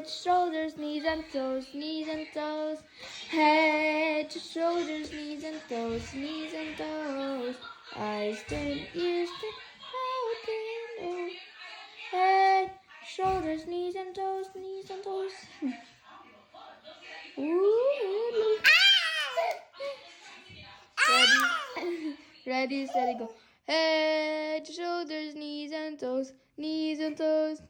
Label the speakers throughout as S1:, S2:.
S1: Head, shoulders, knees and toes, knees and toes. Head, shoulders, knees and toes, knees and toes. Eyes turn, ears turn, mouth and nose. Head, shoulders, knees and toes, knees and toes. Ooh. Ready, ready, steady, go. Head, shoulders, knees and toes, knees and toes.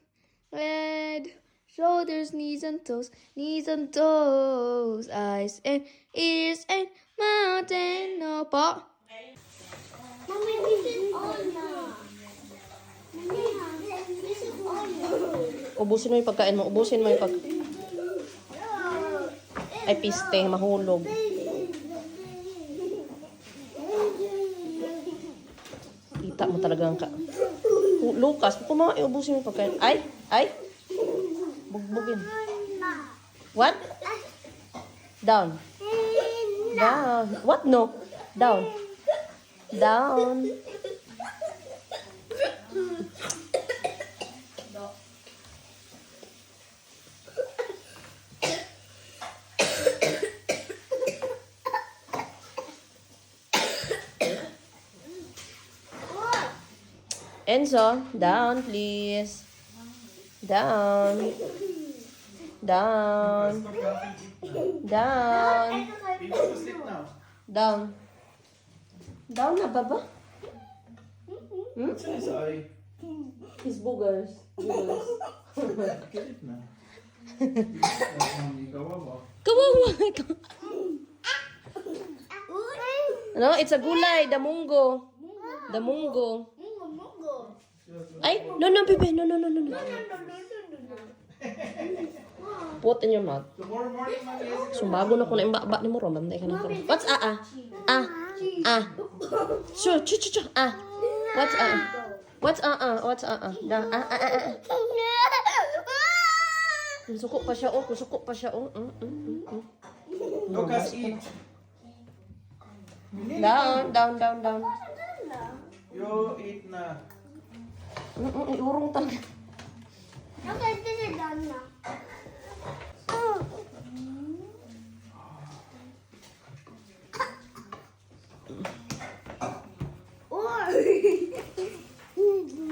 S1: Head, shoulders, knees and toes, knees and toes. Eyes and ears and mouth and nose. Pa.
S2: Mommy, this is all now. This is all now.
S3: Ubusin mo yung pagkain mo. Ubusin mo yung Ay, piste. Mahulog. Kita mo talaga ang Lucas, ubusin mo yung pagkain. Ay. Bugbugin. What? Down. Down. What? No. Down. Down. Enzo, down please. Down. Down. Down. Down. Down na baba?
S4: What's his eye?
S3: His boogers.
S4: Kilit na. Kawawa.
S3: Kawawa ka. Ano? It's a gulay. Damungo. Damungo. Ay, no, baby. No. Put in your mouth.
S4: Tomorrow morning, Mommy.
S3: Sumago na ko na yung baba ni mo, Roman. What's Sure, chu. What's What's Suko pa siya, Suko pa siya,
S4: Lucas, eat.
S3: Down.
S4: You eat na.
S3: Iurong talaga.
S2: Okay, this is done now.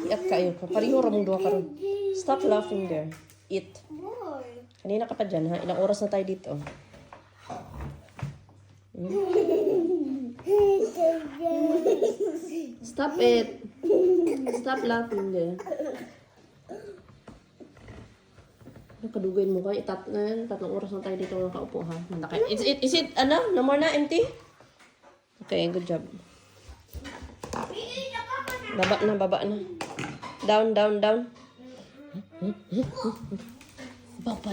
S3: Iyak kayo. Pariho ramong duha karon. Stop laughing there. Eat. Kanina ka pa dyan, ha? Ilang oras na tayo dito. Stop it. Stop laughing there. Nakadugayin mo kayo. Tatlong oras na tayo dito nakaupo, ha? Is it, no more na, empty? Okay, good job. Baba na. Down. Baba,